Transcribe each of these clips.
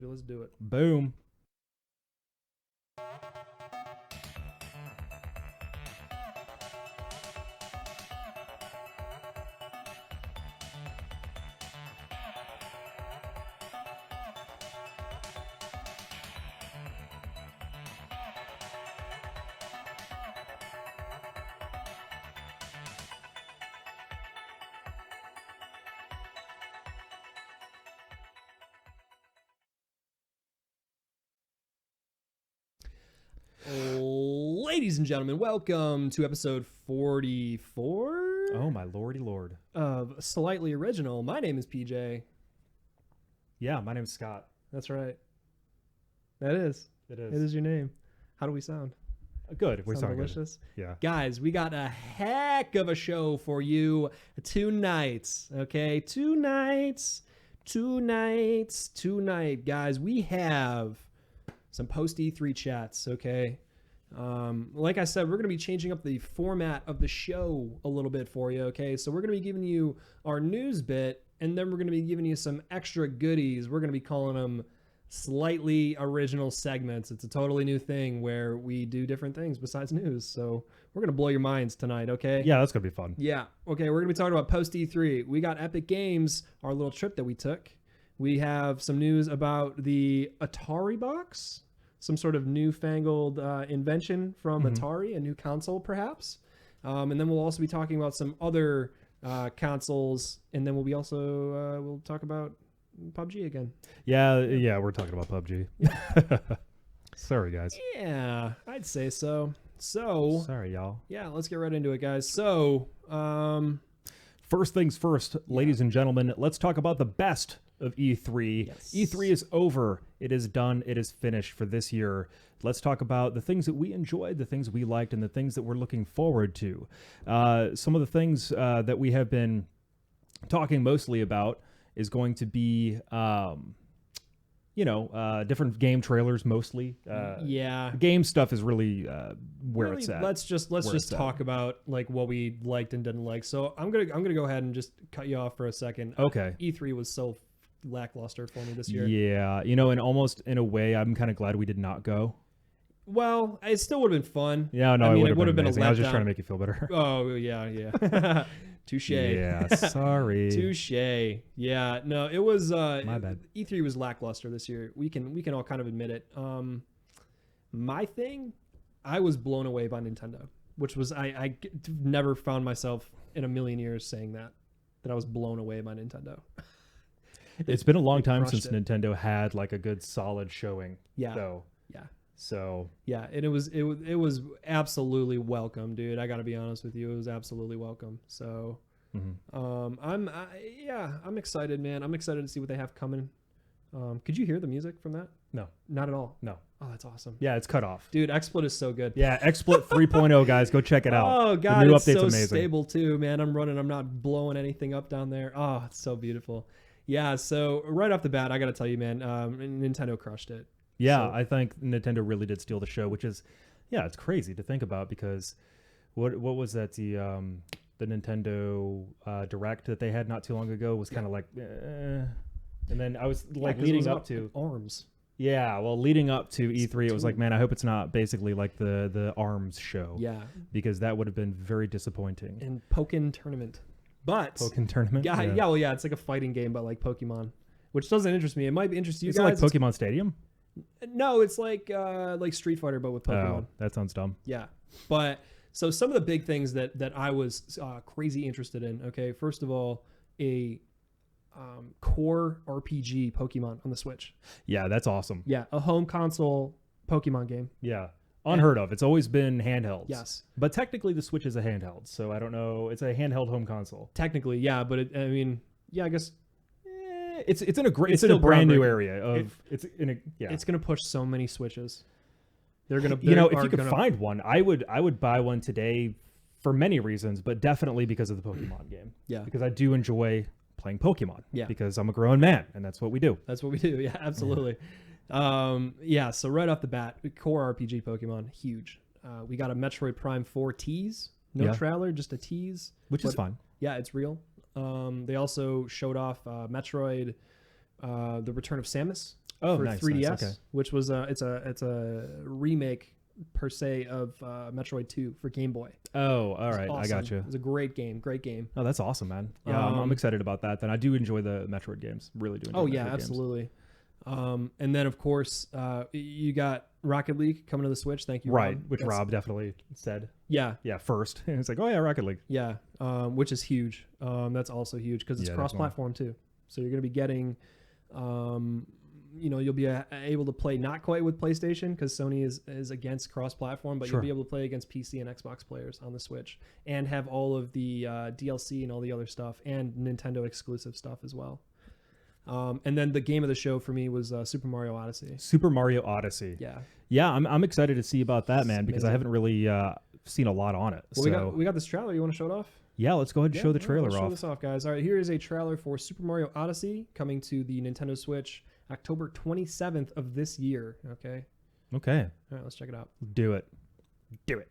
Let's do it. Boom. Ladies and gentlemen, welcome to episode 44 Oh, my lordy lord. of Slightly Original. My name is PJ. Yeah, my name's Scott. That's right. That is. It It is your name. How do we sound? Good. We Sound sound good. delicious? Yeah. Guys, we got a heck of a show for you tonight. Okay, tonight, guys. We have some post E3 chats. Okay, like I said, we're gonna be changing up the format of the show a little bit for you. Okay, so we're gonna be giving you our news bit, and then we're gonna be giving you some extra goodies. We're gonna be calling them Slightly Original segments. It's a totally new thing where we do different things besides news. So we're gonna blow your minds tonight. Okay. Yeah, that's going to be fun. Yeah. Okay. We're going to be talking about post E3. We got Epic Games, our little trip that we took. We have some news about the Ataribox, some sort of newfangled invention from Atari, a new console perhaps. And then we'll also be talking about some other consoles. And then we'll talk about PUBG again. Yeah, we're talking about PUBG. Sorry, guys. Yeah, I'd say so. So, Sorry, y'all. yeah, let's get right into it, guys. So, First things first, ladies and gentlemen, let's talk about the best of E3. Yes. E3 is over. It is done. It is finished for this year. Let's talk about the things that we enjoyed, the things we liked, and the things that we're looking forward to. Some of the things that we have been talking mostly about is going to be, different game trailers mostly. yeah. Game stuff is really where Really, it's at. let's just talk about like what we liked and didn't like. So I'm gonna go ahead and just cut you off for a second. Okay. E3 was so lackluster for me this year. Yeah, and almost in a way, I'm kind of glad we did not go. Well, it still would have been fun. Yeah, no, I mean, it would have been a amazing. I was just letdown. trying to make you feel better. Oh yeah. Touche. Yeah, sorry. Touche. Yeah, no, it was My bad. E3 was lackluster this year. We can all kind of admit it. My thing, I was blown away by Nintendo, which was I never found myself in a million years saying that I was blown away by Nintendo. It's been a long time crushed since it. Nintendo had like a good solid showing. Yeah. Though. Yeah. So. Yeah, and it was absolutely welcome, dude. I got to be honest with you, it was absolutely welcome. So, I'm excited, man. I'm excited to see what they have coming. Could you hear the music from that? No. Not at all. No. Oh, that's awesome. Yeah, it's cut off. Dude, XSplit is so good. Yeah, XSplit 3.0, guys, go check it out. Oh god, the new it's update's so amazing. stable too, man. I'm not blowing anything up down there. Oh, it's so beautiful. Yeah, so right off the bat, I got to tell you, man, Nintendo crushed it. Yeah, So- I think Nintendo really did steal the show, which is, yeah, it's crazy to think about because what was that the Nintendo Direct that they had not too long ago was kind of like, and then I was like 'cause it leading was up about to ARMS. leading up to E3, it was like, man, I hope it's not basically like the ARMS show, Yeah, because that would have been very disappointing. and Pokken Tournament. But Pokken Tournament, yeah, it's like a fighting game, but like Pokemon, which doesn't interest me. It might interest you Is it guys. like Pokemon Stadium? No, it's like Street Fighter, but with Pokemon. Oh, that sounds dumb. Yeah, but so some of the big things that I was crazy interested in. Okay, first of all, a core RPG Pokemon on the Switch. Yeah, that's awesome. Yeah, a home console Pokemon game. Yeah. Unheard of. It's always been handhelds. Yes. But technically the Switch is a handheld, so I don't know. It's a handheld home console. Technically, yeah, but I guess It's in a great. It's It's in a still brand new groundbreaking. area of. It's in a. Yeah. it's gonna push so many Switches. They're gonna, If you could find one, I would buy one today for many reasons, but definitely because of the Pokemon game. Yeah. Because I do enjoy playing Pokemon. Yeah. Because I'm a grown man, and that's what we do. That's what we do. Yeah, absolutely. Yeah. So right off the bat, core RPG Pokemon, huge. We got a Metroid Prime 4 tease. No Yeah. trailer, just a tease. Which is But- fine. Yeah, it's real. They also showed off Metroid, The Return of Samus. Oh, for nice, 3DS, nice, okay. which was it's a remake per se of Metroid 2 for Game Boy. Oh, all It's right. awesome. I got you. It was a great game. Great game. Oh, that's awesome, man. Yeah, I'm excited about that. Then I do enjoy the Metroid games. Really do enjoy Oh Metroid yeah, games. absolutely. And then of course, you got Rocket League coming to the Switch. Thank you, Right, Rob. which Rob definitely said. Yeah, Yeah, first. It's like, oh yeah, Rocket League. yeah, which is huge. That's also huge because it's Yeah, cross-platform too. So you're going to be getting, you'll be able to play not quite with PlayStation because Sony is against cross-platform, but Sure. you'll be able to play against PC and Xbox players on the Switch and have all of the DLC and all the other stuff and Nintendo exclusive stuff as well. And then the game of the show for me was Super Mario Odyssey. Super Mario Odyssey. Yeah. Yeah, I'm excited to see about that, It's man, because I amazing. haven't really seen a lot on it. Well, So we got this trailer. You want to show it off? yeah, let's go ahead and Yeah, show the yeah, trailer let's Show off. this off, guys. All right, here is a trailer for Super Mario Odyssey coming to the Nintendo Switch October 27th of this year. Okay. Okay, All right, let's check it out. do it. Do it.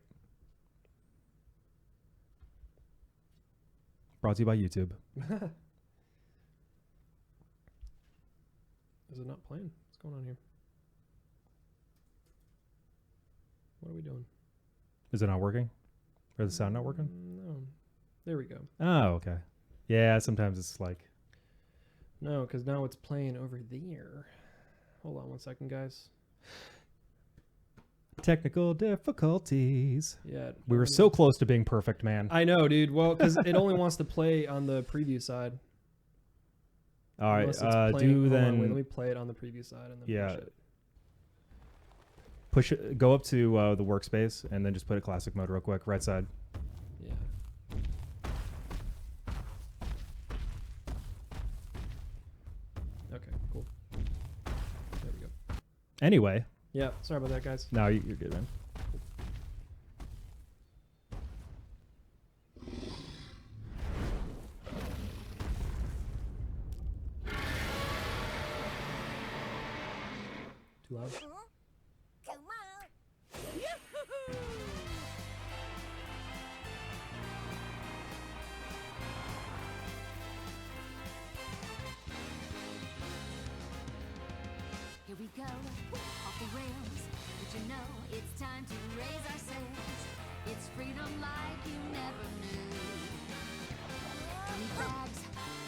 Brought to you by YouTube. Is it not playing? What's going on here? What are we doing? Is it not working? Or the sound not working? No. There we go. Oh, okay. Yeah, sometimes it's like, No, because now it's playing over there. Hold on one second, guys. technical difficulties. Yeah. We were so close to being perfect, man. I know, dude. Well, because it only wants to play on the preview side. All right, Unless it's playing- do hold on, then. wait, let me play it on the preview side and then Yeah. push it. Push it. Go up to the workspace and then just put it classic mode real quick. Right side. Yeah. Okay, cool. There we go. Anyway, Yeah, sorry about that, guys. no, you're good, man. Too loud? Come on. Here we go, off the rails. But you know it's time to raise our sails. It's freedom like you never knew. 20 bags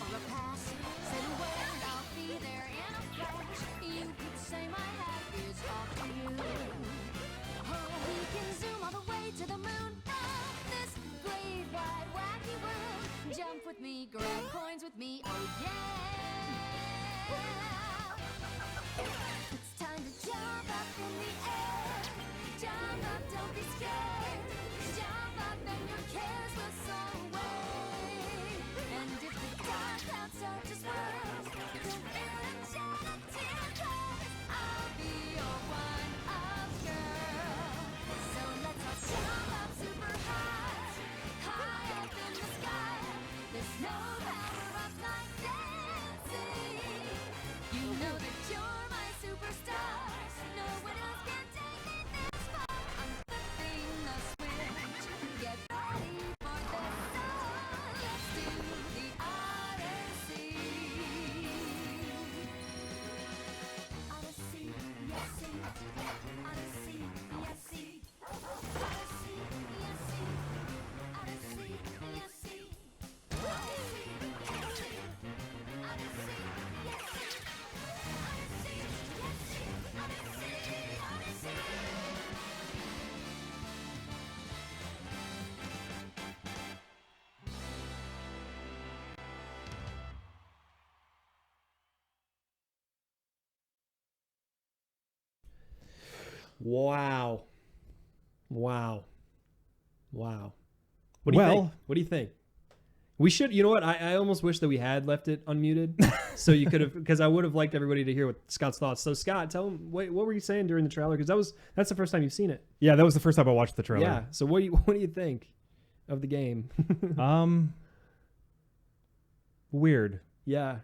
or a pass. Say the word, I'll be there in a flash. You could say my hat is off to you. Oh, we can zoom all the way to the moon. Oh, this great wide wacky world. Jump with me, grab coins with me. Oh yeah. It's time to jump up in the air. Jump up, don't be scared. Jump up and your cares will soar away. And if the dark clouds start to swirl, don't fear and shed a tear, 'cause I'll be your one-up girl. So let's all jump up super high, high up in the sky. There's no power up like dancing. You know that you're my superstar. No one else can take me this far. I'm flipping the switch. Get ready for this. So let's do the Odyssey. Odyssey, yes, see. Odyssey, yes, see. Odyssey, yes, see. Odyssey, yes, see. Odyssey, yes, see. Odyssey, yes, see. Wow. Wow. Wow. What do you Well- think? What do you think? We should, you know what? I almost wish that we had left it unmuted so you could have, because I would have liked everybody to hear what Scott's thoughts. So Scott, tell him, what were you saying during the trailer? Because that's the first time you've seen it. Yeah, that was the first time I watched the trailer. Yeah. So what do you think of the game? Weird. Yeah.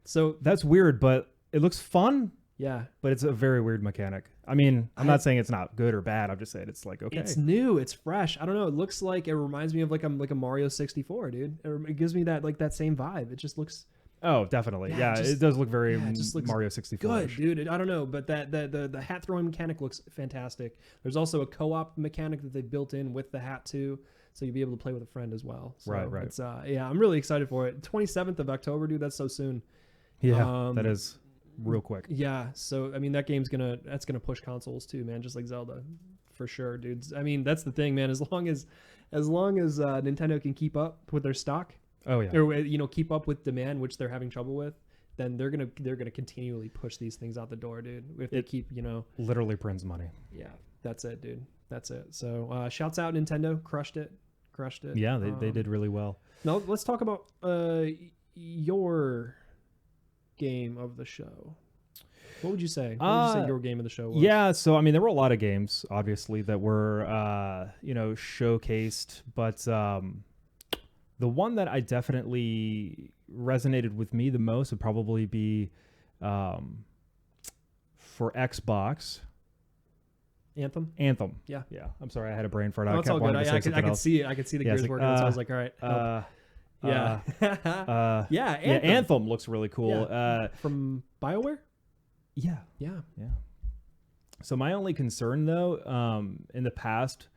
So That's weird, but it looks fun. yeah, But it's a very weird mechanic. I mean, I'm not saying it's not good or bad. I'm just saying it's like, okay. it's new, it's fresh. I don't know. It looks like, it reminds me of like a Mario 64, dude. It gives me that, like, that same vibe. It just looks Oh, definitely. Yeah, Yeah, just- it does look very yeah, it just looks Mario 64. good, dude. I don't know, but the hat throwing mechanic looks fantastic. There's also a co-op mechanic that they built in with the hat too, so you'll be able to play with a friend as well. So Right. It's yeah, I'm really excited for it. 27th of October, dude. That's so soon. Yeah, that is real quick. Yeah, so I mean that game's gonna push consoles too, man. Just like Zelda, for sure, dudes. I mean that's the thing, man. As long as Nintendo can keep up with their stock, Oh yeah. or keep up with demand, which they're having trouble with, then they're gonna continually push these things out the door, dude. If they keep, Literally prints money. yeah, that's it, dude. That's it. So shouts out Nintendo, crushed it. Yeah, they did really well. Now let's talk about your game of the show. What would you say? What would you say your game of the show was? Yeah, so I mean, there were a lot of games, obviously, that were showcased, but the one that I definitely resonated with me the most would probably be for Xbox. Anthem. Yeah. I'm sorry, I had a brain fart. No, I it's kept all good. wanting to say I something could else. see it. I could see the Yeah, it's gears like, working. So I was like, all right. Help. Yeah. Yeah, Anthem. Anthem looks really cool. Yeah. From BioWare? Yeah. Yeah. So my only concern, though, in the past,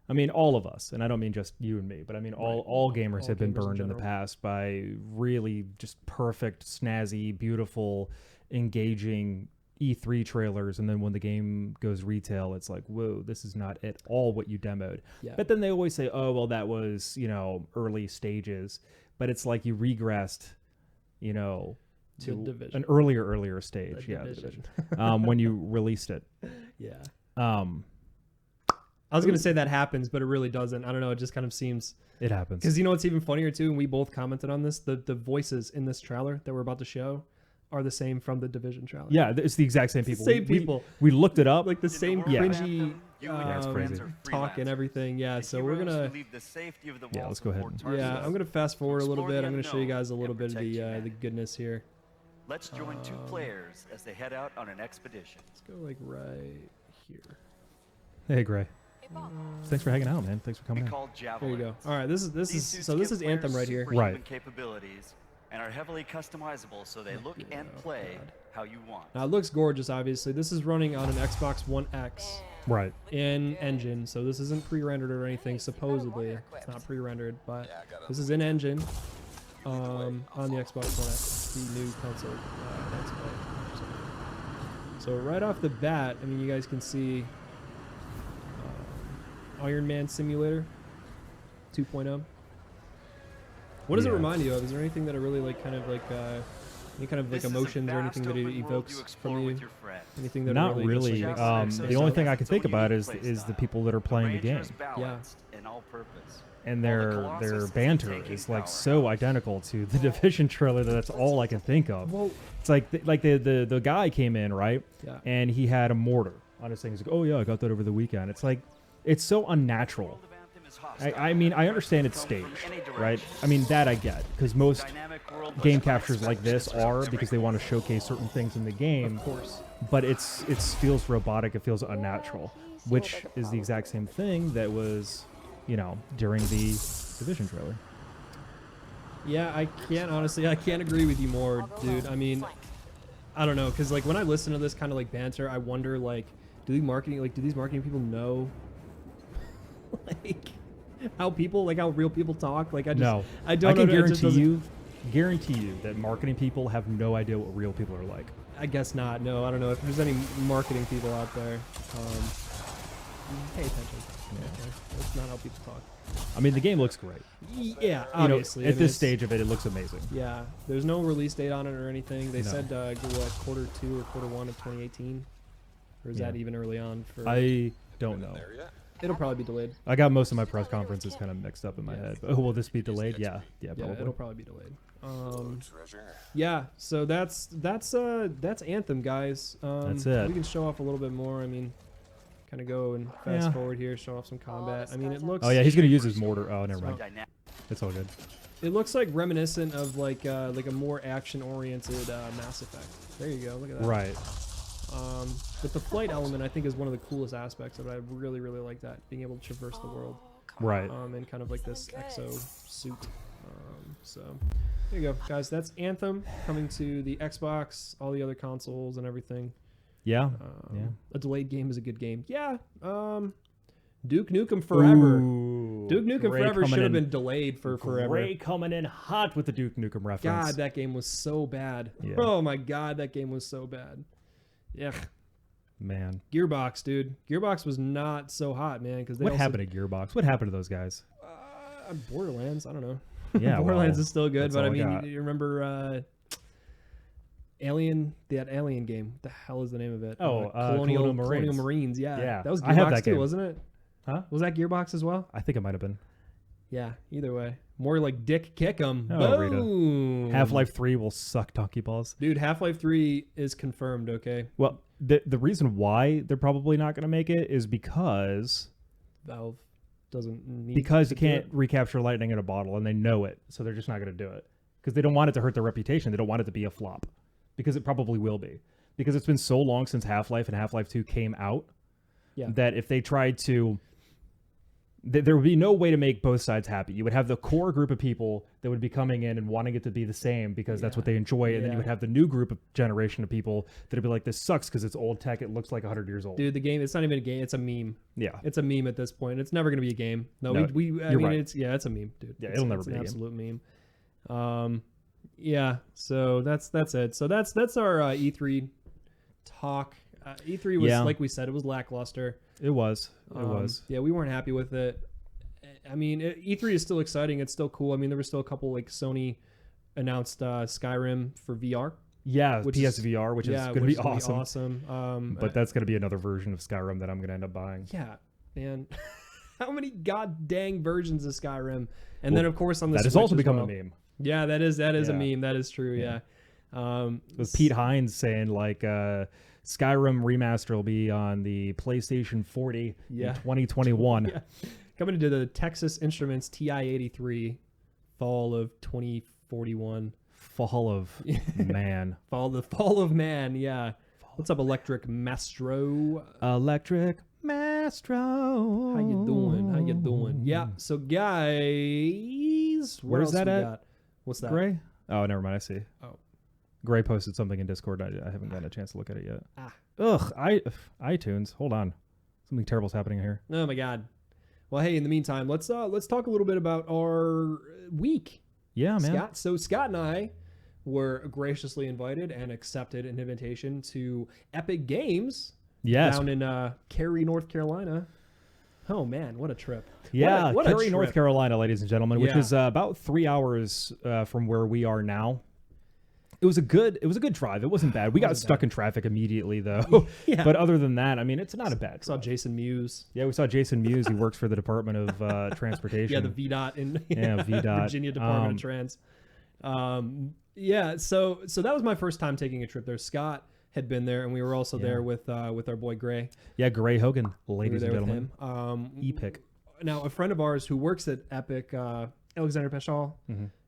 I mean, all of us, and I don't mean just you and me, but I mean all gamers have been gamers in burned in the general. past by really just perfect, snazzy, beautiful, engaging E3 trailers, and then when the game goes retail, it's like, whoa, this is not at all what you demoed. Yeah. But then they always say, oh, well, that was, early stages. But it's like you regressed, to The Division. an earlier stage. The Yeah, the Division. Division. When you released it. Yeah. I I was gonna say that happens, but it really doesn't. I don't know. It just kind of seems, It happens. because what's even funnier too, and we both commented on this. The voices in this trailer that we're about to show are the same from the Division trailer. Yeah, it's the exact same people. Same We- people. We looked it up. like the same Yeah. cringy it's crazy. talk and everything. Yeah. So we're gonna. Yeah, let's go ahead. Yeah, I'm gonna fast forward a little bit. I'm gonna show you guys a little bit of the goodness here. Let's join two players as they head out on an expedition. Let's go like right here. Hey, Gray. Thanks for hanging out, man. Thanks for We coming in. call There you Javelins. go. All right. This These is suits so this give is Anthem players right here. superhuman Right. capabilities and are heavily customizable, so they look and play how you want. Now it looks gorgeous. Obviously, this is running on an Xbox One X Right. in engine, so this isn't pre-rendered or anything. Supposedly, it's not pre-rendered, but this is in engine on the Xbox One X, the new console. So right off the bat, I mean, you guys can see Iron Man Simulator 2.0. What does it Yeah. remind you of? Is there anything that it really like, kind of like any kind of like This is a emotions or anything vast that it open world evokes you explore from you? with your friends. Anything that Not really, really. Just, like, makes The sense? only thing I It's can its think own about unique is play the style. people that are playing the range game. is balanced and all-purpose. And While the their Colossus is banter taking is like power so out. identical to the Division trailer that that's all I can think of. Well, It's like the guy came in, right? yeah. And he had a mortar on his thing. He's like, oh yeah, I got that over the weekend. It's like, it's so unnatural. World of Anthem is hostile. I mean, I understand it's Come from staged, any right? direction. I mean, that I get, because most Dynamic world game like captures like this unexpected are because they want to showcase certain things in the game. Of course. But it feels robotic. It feels unnatural, which is the exact same thing that was, during the Division trailer. Yeah, I can't agree with you more, dude. I mean, I don't know, because like when I listen to this kind of like banter, I wonder like, do these marketing people know like how real people talk? Like I just No, I don't can know, it just guarantee you that marketing people have no idea what real people are like. I guess not. No, I don't know if there's any marketing people out there. Pay attention. Okay. That's not how people talk. I mean, the game looks great. Yeah, obviously. At I mean, this it's- stage of it, it looks amazing. Yeah, there's no release date on it or anything. They No. said quarter 2 or quarter 1 of 2018, or is that Yeah. even early on? For I don't know. it'll probably be delayed. I got most of my press conferences kind of mixed up in my head. Oh, will this be delayed? Yeah, Yeah, probably. it'll probably be delayed. Yeah, so that's Anthem, guys. That's it. We can show off a little bit more. I mean, kind of go and fast Yeah. forward here, show off some combat. I mean, it looks. Oh yeah, he's gonna use his mortar. Oh, never mind. Dynamic. It's all good. It looks like reminiscent of like a more action-oriented Mass Effect. There you go. Look at that. Right. But the flight element, I think, is one of the coolest aspects of it. I really, really like that, being able to traverse the world, Right. and kind of like this exo suit. So, There you go, guys. That's Anthem coming to the Xbox, all the other consoles, and everything. Yeah. A delayed game is a good game. Yeah. Duke Nukem Forever. Ooh, Duke Nukem Gray Forever coming should have in- been delayed for forever. Gray coming in hot with the Duke Nukem reference. God, that game was so bad. Yeah. Oh my God, that game was so bad. Yeah. Man. Gearbox, dude. Gearbox was not so hot, man. Because What happened to Gearbox? What happened to those guys? Borderlands. I don't know. Yeah, Borderlands well, is still good, that's but I all I mean, got. you remember Alien? That Alien game. What the hell is the name of it? Colonial Marines. Colonial Marines. Yeah. Yeah, That was I have Gearbox that too, game. wasn't it? Huh? Was that Gearbox as well? I think it might have been. Yeah. Either way, more like Dick Kick'em. Oh, Rita. Boom. Half-Life 3 will suck donkey balls. Dude, Half-Life 3 is confirmed. Okay. Well, the reason why they're probably not going to make it is because Valve doesn't need. because to you do can't it. recapture lightning in a bottle, and they know it, so they're just not going to do it because they don't want it to hurt their reputation. They don't want it to be a flop because it probably will be, because it's been so long since Half-Life and Half-Life 2 came out that if they tried to, there would be no way to make both sides happy. You would have the core group of people that would be coming in and wanting it to be the same because that's what they enjoy, and then you would have the new group of generation of people that would be like, this sucks because it's old tech, it looks like 100 years old. Dude, the game, it's not even a game, it's a meme. Yeah. It's a meme at this point. It's never going to be a game. No, No, I mean, you're right. it's a meme, dude. Yeah, It's it'll never it's be an a game. absolute meme. Yeah, so that's it. So that's our E3 talk. E3 was, like we said, it was lackluster. It was. It was. Yeah, we weren't happy with it. I mean, E3 is still exciting. It's still cool. I mean, there were still a couple, like Sony announced Skyrim for VR. Yeah, Which is- PSVR, which is Yeah, going to which be is gonna awesome. But that's going to be another version of Skyrim that I'm going to end up buying. yeah, man. How many god dang versions of Skyrim? And then, of course, on the That has Switch also as become well. a meme. Yeah, that is a Yeah. meme. That is true. Yeah. With Pete Hines saying like Skyrim remaster will be on the PlayStation 40 in 2021. Yeah. Coming into the Texas Instruments TI-83 fall of 2041. Fall of man. Fall of man. Yeah. What's up, Electric Mastro? Electric Mastro. How you doing? Yeah. So guys, what Where's else that we at? got? What's that? Gray? Oh, never mind. I see. Oh. Gray posted something in Discord. I haven't gotten a chance to look at it yet. Ah. Ugh. iTunes. Hold on. Something terrible's happening here. Oh my God. Well, hey, in the meantime, let's talk a little bit about our week. Yeah, man. Scott and I were graciously invited and accepted an invitation to Epic Games Yes. down in Cary, North Carolina. Oh man, what a trip! Yeah, what a Cary, North trip. Carolina, ladies and gentlemen, which Yeah. is about 3 hours from where we are now. It was a good drive. It wasn't bad. We got stuck in traffic immediately though. Yeah. But other than that, I mean, it's not a bad Saw drive. Jason Mewes. Yeah, we saw Jason Mewes. He works for the Department of Transportation. Yeah, the VDOT in VDOT. Virginia Department of Trans. Yeah, so that was my first time taking a trip there. Scott had been there, and we were also there with our boy Gray. Yeah, Gray Hogan, We were ladies and there with gentlemen. him. Epic. Now, a friend of ours who works at Epic, Alexander Peschal,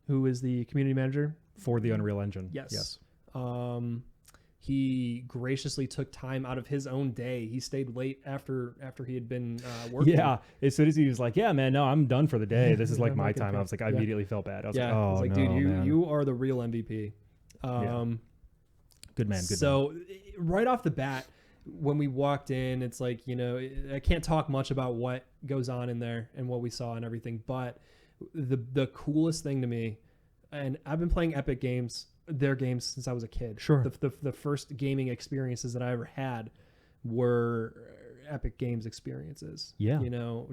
who is the community manager. For the Unreal Engine. Yes. He graciously took time out of his own day. He stayed late after he had been working. Yeah. As soon as he was like, yeah, man, no, I'm done for the day. This is like I'm my not gonna time. pay. I was like, I Yeah. immediately felt bad. I was Yeah, like, I oh, was like, no, dude, man. you are the real MVP. Good man. Good man. So right off the bat, when we walked in, it's like, I can't talk much about what goes on in there and what we saw and everything, but the coolest thing to me, and I've been playing Epic games, their games, since I was a kid. Sure. The first gaming experiences that I ever had were Epic Games experiences. Yeah.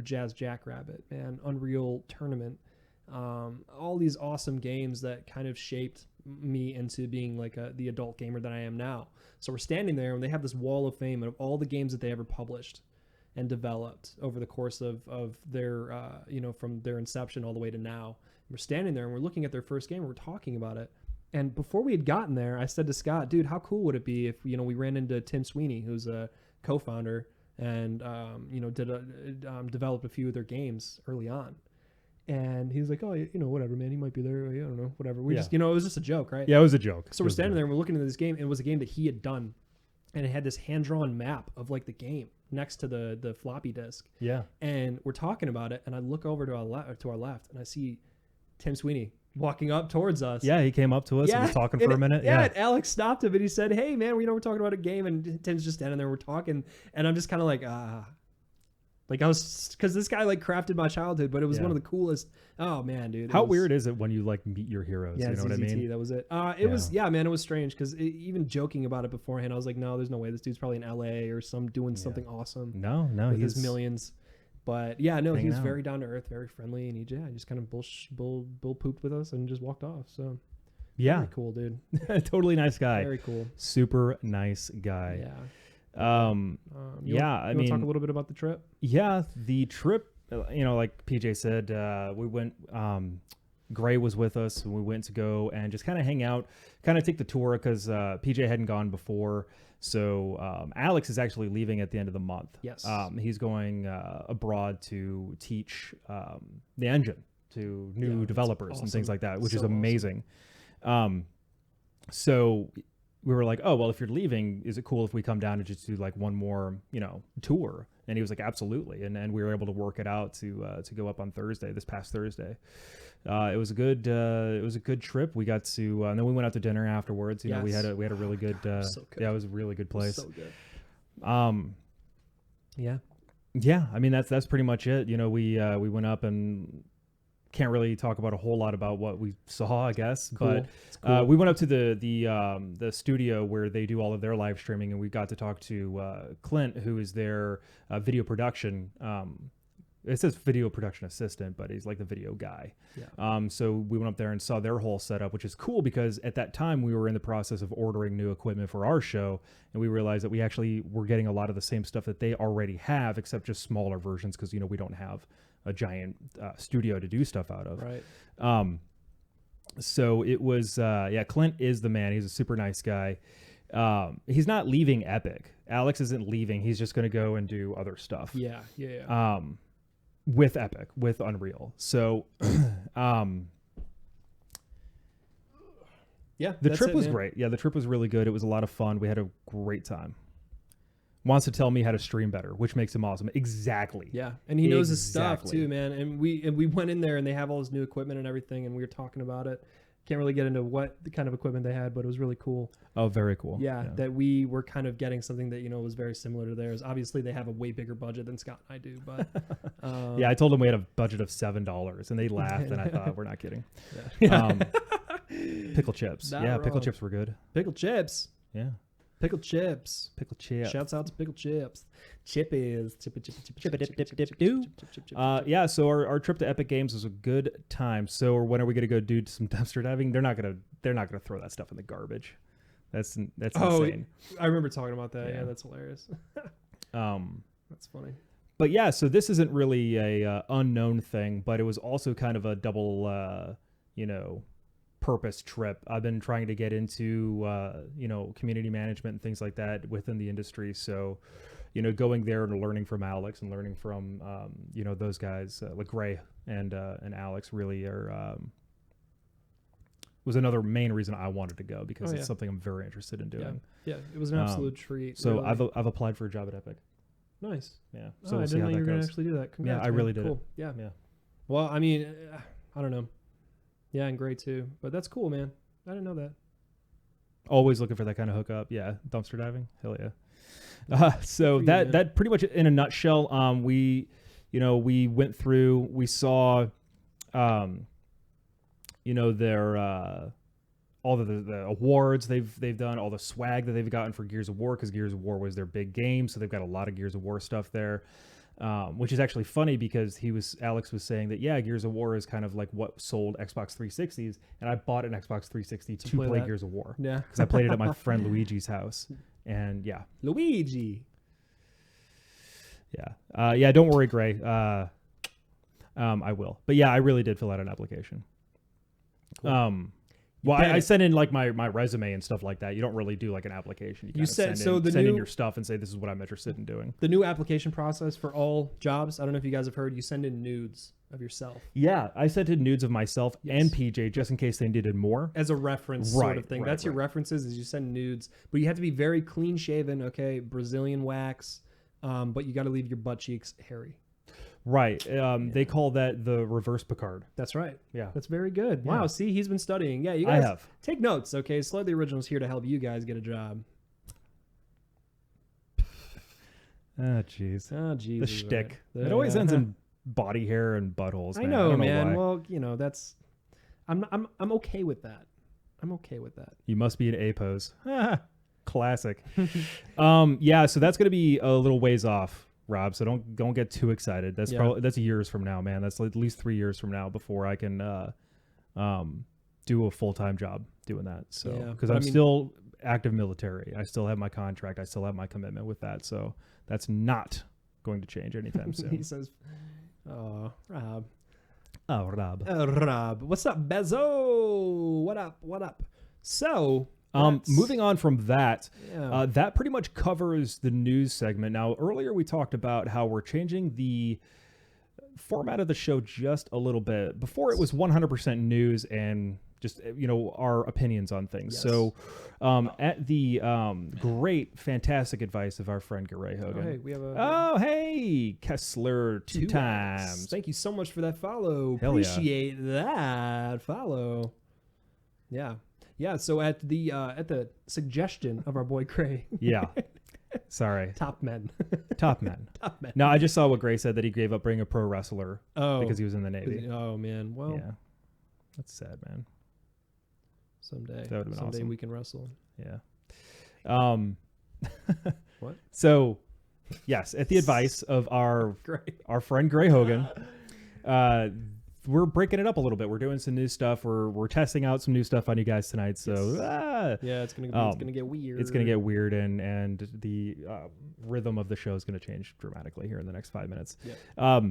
Jazz Jackrabbit, man, Unreal Tournament, all these awesome games that kind of shaped me into being like the adult gamer that I am now. So we're standing there and they have this wall of fame of all the games that they ever published and developed over the course of their, from their inception all the way to now. We're standing there and we're looking at their first game and we're talking about it. And before we had gotten there, I said to Scott, dude, how cool would it be if, we ran into Tim Sweeney, who's a co-founder and, developed a few of their games early on. And he's like, oh, whatever, man. He might be there. I don't know, whatever. We just, it was just a joke, right? Yeah, it was a joke. So we're standing there and we're looking at this game. And it was a game that he had done. And it had this hand-drawn map of like the game next to the floppy disk. Yeah. And we're talking about it. And I look over to our left and I see Tim Sweeney walking up towards us. Yeah, he came up to us and was talking for a minute. Yeah, and Alex stopped him and he said, "Hey, man, we're talking about a game," and Tim's just standing there, we're talking, and I'm just kind of like, like I was, because this guy like crafted my childhood, but it was one of the coolest. Oh man, dude! How weird is it when you like meet your heroes? Yeah, you know what I mean? That was it. It was, man, it was strange because even joking about it beforehand, I was like, no, there's no way. This dude's probably in LA or doing something awesome. No, with he's his millions. But yeah, no, he was out. very down to earth, very friendly, and he just kind of bull pooped with us and just walked off. So very cool, dude. Totally nice guy. Very cool. Super nice guy. Yeah. I mean, talk a little bit about the trip. Yeah, the trip. Like PJ said, we went. Gray was with us, and we went to go and just kind of hang out, kind of take the tour because PJ hadn't gone before. So Alex is actually leaving at the end of the month. Yes. He's going abroad to teach the engine to new developers and things like that, which is amazing. So we were like, oh, well, if you're leaving, is it cool if we come down and just do like one more, tour? And he was like, absolutely. And we were able to work it out to go up on this past Thursday. It was a good trip. We got to, and then we went out to dinner afterwards. We had a really good, so good. Yeah, it was a really good place. So good. Yeah. I mean, that's pretty much it. We went up and can't really talk about a whole lot about what we saw, I guess. Cool. But we went up to the studio where they do all of their live streaming, and we got to talk to Clint, who is their video production. It says video production assistant, but he's like the video guy. Yeah. So we went up there and saw their whole setup, which is cool because at that time we were in the process of ordering new equipment for our show, and we realized that we actually were getting a lot of the same stuff that they already have, except just smaller versions because we don't have a giant studio to do stuff out of. Right. So it was, Clint is the man. He's a super nice guy. He's not leaving Epic. Alex isn't leaving. He's just going to go and do other stuff. Yeah. With Epic, with Unreal. So, the trip was great. Yeah, the trip was really good. It was a lot of fun. We had a great time. Wants to tell me how to stream better, which makes him awesome. Exactly. Yeah, and he knows his stuff too, man. And we went in there and they have all this new equipment and everything, and we were talking about it. Can't really get into what the kind of equipment they had, but it was really cool. Oh, very cool. Yeah, that we were kind of getting something that was very similar to theirs. Obviously, they have a way bigger budget than Scott and I do, but yeah, I told them we had a budget of $7, and they laughed, and I thought, we're not kidding. Yeah. Pickle chips. Not pickle wrong. chips were good. Pickle chips. Yeah. Pickle chips. Pickle chips. Shouts out to pickle chips. Chippies. Yeah, so our trip to Epic Games was a good time. So when are we gonna go do some dumpster diving? They're not gonna throw that stuff in the garbage. That's insane. I remember talking about that. Yeah, that's hilarious. That's funny. But yeah, so this isn't really a unknown thing, but it was also kind of a double purpose trip. I've been trying to get into community management and things like that within the industry. So going there and learning from Alex and learning from those guys like Gray and Alex really was another main reason I wanted to go, because it's something I'm very interested in doing. Yeah, it was an absolute treat. So really. I've applied for a job at Epic. Nice. Yeah. So So I we'll see didn't how know that you were going to goes. actually do that. Congrats, Yeah, I really man. did Cool. it. Yeah. Yeah. Well, I mean, I don't know. Yeah, and great too. But that's cool, man. I didn't know that. Always looking for that kind of hookup. Yeah. Dumpster diving. Hell yeah. So you, that man. pretty much in a nutshell, we went through, we saw, their, all the awards they've done, all the swag that they've gotten for Gears of War, because Gears of War was their big game. So they've got a lot of Gears of War stuff there. Which is actually funny because Alex was saying that, Gears of War is kind of like what sold Xbox 360s. And I bought an Xbox 360 to play Gears of War. Yeah. Because I played it at my friend Luigi's house. And yeah. Luigi. Yeah. Don't worry, Gray. I will. But yeah, I really did fill out an application. Cool. Well, I sent in like my resume and stuff like that. You don't really do like an application. You send in your stuff and say, this is what I'm interested in doing. The new application process for all jobs, I don't know if you guys have heard, you send in nudes of yourself. Yeah, I sent in nudes of myself and PJ just in case they needed more. As a reference sort of thing. That's your references, is you send nudes. But you have to be very clean shaven, okay? Brazilian wax. But you got to leave your butt cheeks hairy. Right. They call that the reverse Picard. That's right. Yeah. That's very good. Wow. Yeah. See, he's been studying. Yeah, you I guys have. take notes, okay? Slightly Original's here to help you guys get a job. Ah, jeez. Oh, jeez. The shtick. It always ends in body hair and buttholes. I Man. know, don't man. why. Well, you know, that's. I'm okay with that. I'm okay with that. You must be an A pose. Classic. Yeah. So that's gonna be a little ways off, Rob. So don't get too excited. That's that's years from now, man. That's at least 3 years from now before I can do a full-time job doing that. So because I'm still active military, I still have my contract, I still have my commitment with that. So that's not going to change anytime soon. He says, "Oh, Rob." Oh, Rob. Rob, what's up, Bezo? What up? What up? So, moving on from that, Yeah. that pretty much covers the news segment. Now, earlier we talked about how we're changing the format of the show just a little bit. Before it was 100% news and just, our opinions on things. Yes. So, at the great, fantastic advice of our friend Garay Hogan. Hey, we have a Oh, hey, Kessler, two times. Thank you so much for that follow. Hell yeah. Appreciate that follow. Yeah. Yeah, so at the suggestion of our boy Gray, Yeah. Sorry. top men. Top men. Top men. No, I just saw what Gray said, that he gave up being a pro wrestler because he was in the Navy. Oh man. Well, Yeah. That's sad, man. someday. That would've been someday awesome. we can wrestle. Yeah. What? So, yes, at the advice of our Great. friend Gray Hogan, we're breaking it up a little bit. We're doing some new stuff. We're testing out some new stuff on you guys tonight. So, Yeah, it's gonna get weird. it's gonna get weird, and the rhythm of the show is gonna change dramatically here in the next 5 minutes. Yeah.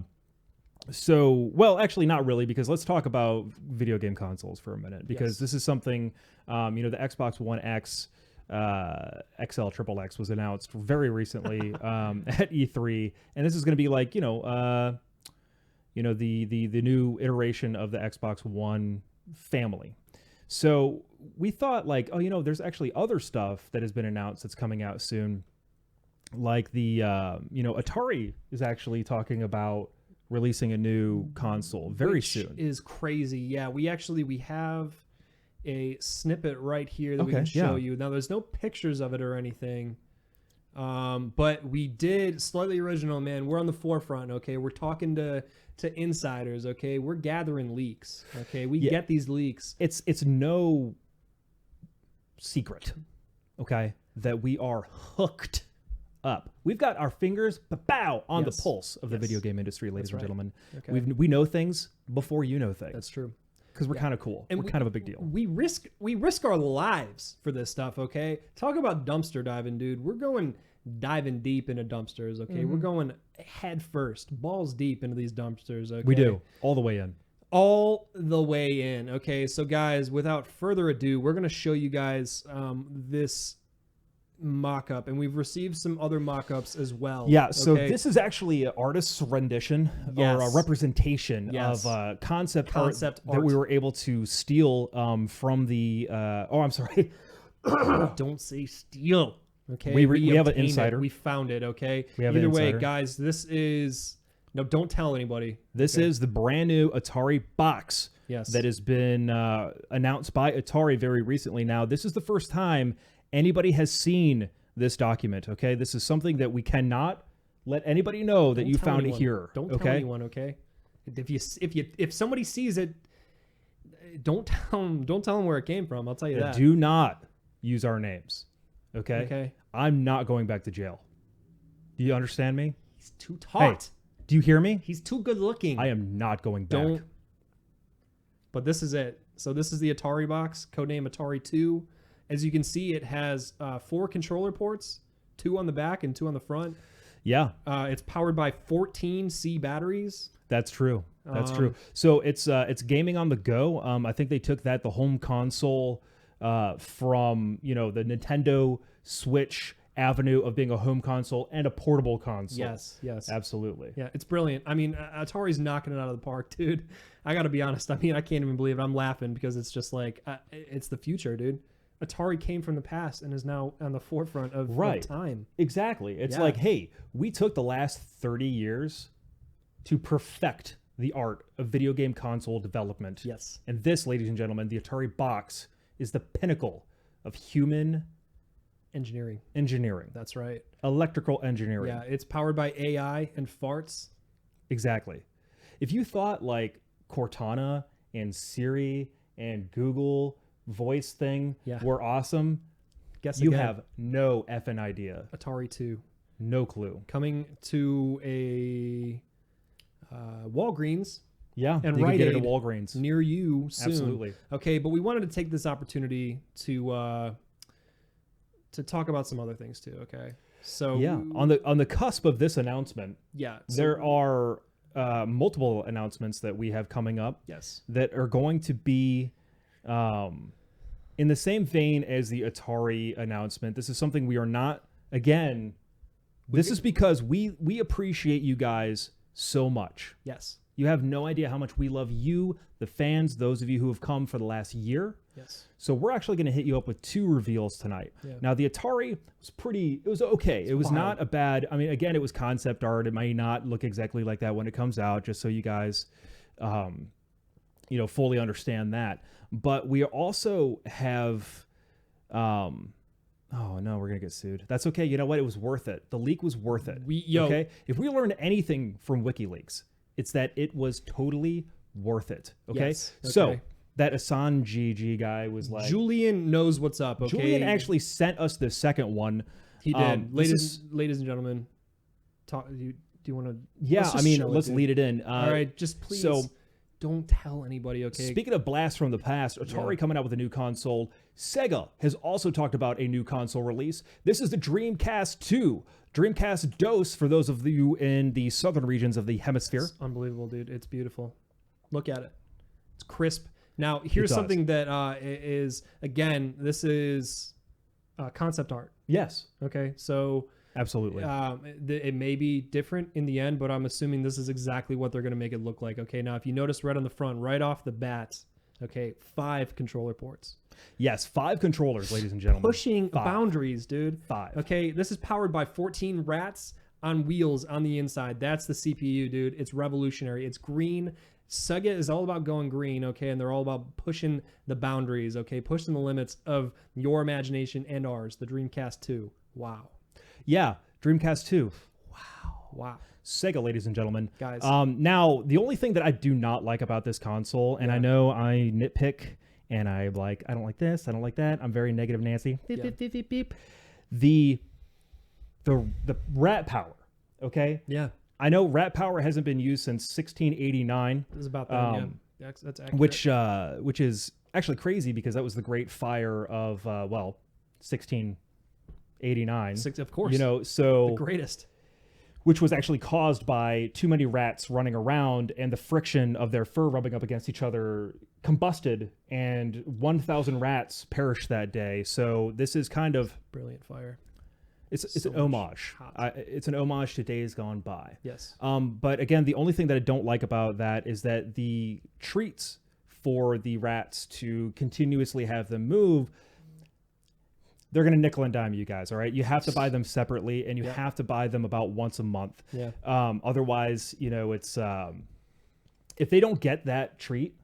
So, well, actually not really, because let's talk about video game consoles for a minute, because Yes. this is something, the Xbox One X, XL, Triple X was announced very recently at E3, and this is going to be like, the new iteration of the Xbox One family. So we thought like, there's actually other stuff that has been announced that's coming out soon, like the, Atari is actually talking about releasing a new console very Which soon. is crazy. Yeah, we have a snippet right here that we Okay, can show yeah. you. Now, there's no pictures of it or anything, but we did Slightly Original, man. We're on the forefront. Okay, we're talking to insiders. Okay, we're gathering leaks. Okay, we Yeah. get these leaks. It's no secret, okay, that we are hooked up. We've got our fingers on Yes. the pulse of the Yes. video game industry, ladies That's and right. gentlemen. Okay. We know things before you know things. That's true. Because we're Yeah. kind of cool. And we're kind of a big deal. We risk our lives for this stuff, okay? Talk about dumpster diving, dude. We're going diving deep into dumpsters, okay? Mm-hmm. We're going head first, balls deep into these dumpsters, okay? We do all the way in. All the way in, okay? So, guys, without further ado, we're going to show you guys this mock-up, and we've received some other mock-ups as well. Yeah, so okay? this is actually an artist's rendition or a Yes. representation Yes. of concept Concept art that we were able to steal from the. I'm sorry. Don't say steal. Okay, We have an obtained it. insider. We found it. Okay. We have an Either way, insider. guys, this is no. Don't tell anybody. This Okay. is the brand new Atari box. Yes. That has been announced by Atari very recently. Now, this is the first time anybody has seen this document. Okay, this is something that we cannot let anybody know that Don't you tell found anyone. it here. Don't okay? tell anyone. Okay. If somebody sees it, don't tell them where it came from. I'll tell you that. Do not use our names. Okay. Okay. I'm not going back to jail. Do you understand me? He's too taut. Do you hear me? He's too good looking. I am not going back. Don't. But this is it. So this is the Atari box, codename Atari 2. As you can see, it has 4 controller ports, 2 on the back and 2 on the front. Yeah, It's powered by 14 C batteries. that's true. That's true. So it's gaming on the go. I think they took the home console from the Nintendo Switch avenue of being a home console and a portable console. Yes. Absolutely. Yeah, it's brilliant. I mean, Atari's knocking it out of the park, dude. I got to be honest. I mean, I can't even believe it. I'm laughing because it's just like, it's the future, dude. Atari came from the past and is now on the forefront of Right. time. Exactly. It's Yeah. like, hey, we took the last 30 years to perfect the art of video game console development. Yes. And this, ladies and gentlemen, the Ataribox is the pinnacle of human engineering, That's right. electrical engineering. Yeah, it's powered by AI and farts. Exactly. If you thought like Cortana and Siri and Google voice thing Yeah. were awesome, Guess you again. have no effing idea. Atari 2 No clue. coming to a Walgreens Yeah, and you can Rite get it at Aid Walgreens. near you soon. Absolutely. Okay, but we wanted to take this opportunity to talk about some other things too. Okay, so Yeah, on the cusp of this announcement, yeah, there are multiple announcements that we have coming up yes, that are going to be in the same vein as the Atari announcement. This is something we are not, again, this is because we appreciate you guys so much. yes, You have no idea how much we love you, the fans, those of you who have come for the last year. yes. So we're actually going to hit you up with 2 reveals tonight. Yeah. Now, the Atari was okay. It was wild. not a bad, I mean, again, it was concept art. It may not look exactly like that when it comes out, just so you guys, fully understand that. But we also have, oh no, we're going to get sued. That's okay. You know what? It was worth it. The leak was worth it. Okay. If we learned anything from WikiLeaks, it's that it was totally worth it. Okay. Yes, So okay. that Assange guy was like, Julian knows what's up. Okay, Julian actually sent us the second one. he did. This Ladies and gentlemen, talk. Do you want to? Yeah, I mean, let's lead it in. All right, just please. so- don't tell anybody. Okay. Speaking of blasts from the past, Atari coming out with a new console. Sega has also talked about a new console release. This is the Dreamcast 2. Dreamcast DOS for those of you in the southern regions of the hemisphere. It's unbelievable, dude. It's beautiful. Look at it. It's crisp. Now, here's does. something that is, again, this is concept art. Yes, Okay. So absolutely. it may be different in the end, but I'm assuming this is exactly what they're going to make it look like. Okay. Now, if you notice right on the front, right off the bat, okay, 5 controller ports. Yes, 5 controllers, ladies and gentlemen. Pushing 5. boundaries, dude. 5. Okay, this is powered by 14 rats on wheels on the inside. That's the CPU, dude. It's revolutionary. It's green. Sega is all about going green, okay, and they're all about pushing the boundaries, okay, pushing the limits of your imagination and ours. The Dreamcast 2. Wow. Yeah, Dreamcast 2. Wow. Sega, ladies and gentlemen. Guys. Now, the only thing that I do not like about this console, and I know I nitpick, and I don't like this, I don't like that. I'm very negative Nancy. Beep, Yeah. beep, beep, beep, beep. The rat power, okay? Yeah. I know rat power hasn't been used since 1689, This is about that. Yeah. That's accurate. which is actually crazy because that was the Great Fire of 1689. Of course. You know, so the greatest. which was actually caused by too many rats running around and the friction of their fur rubbing up against each other combusted, and 1,000 rats perished that day. So this is kind of Brilliant fire. it's So an much homage. hot. It's an homage to days gone by. Yes. But again, the only thing that I don't like about that is that the treats for the rats to continuously have them move, they're going to nickel and dime you guys. All right. You have to buy them separately, and you Yep. have to buy them about once a month. Yeah. Otherwise, it's if they don't get that treat,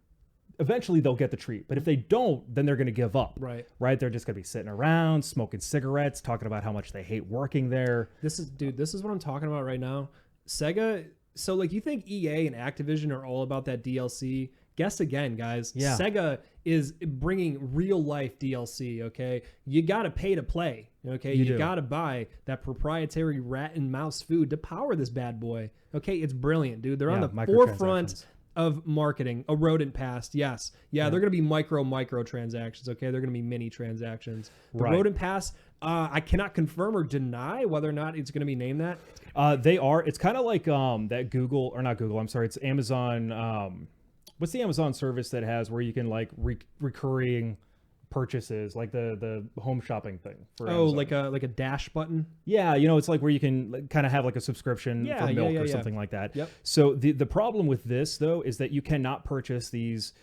eventually they'll get the treat. But if they don't, then they're going to give up. Right. Right. They're just going to be sitting around smoking cigarettes, talking about how much they hate working there. This is what I'm talking about right now. Sega. So like, you think EA and Activision are all about that DLC? Guess again, guys. Yeah. Sega is bringing real life DLC. Okay, you gotta pay to play. Okay, You you do. gotta buy that proprietary rat and mouse food to power this bad boy. Okay, it's brilliant, dude. They're on Yeah, the forefront microtransactions. of marketing. A rodent past, yes, yeah. They're gonna be micro transactions. Okay, they're gonna be mini transactions. The Right. rodent pass. I cannot confirm or deny whether or not it's gonna be named that. They are. It's kind of like that Google, or not Google. I'm sorry. It's Amazon. What's the Amazon service that has where you can like recurring purchases, like the home shopping thing? For Oh, Amazon? like a dash button. Yeah, it's like where you can kind of have like a subscription Yeah, for yeah, milk yeah, or yeah. something like that. Yep. So the problem with this though is that you cannot purchase these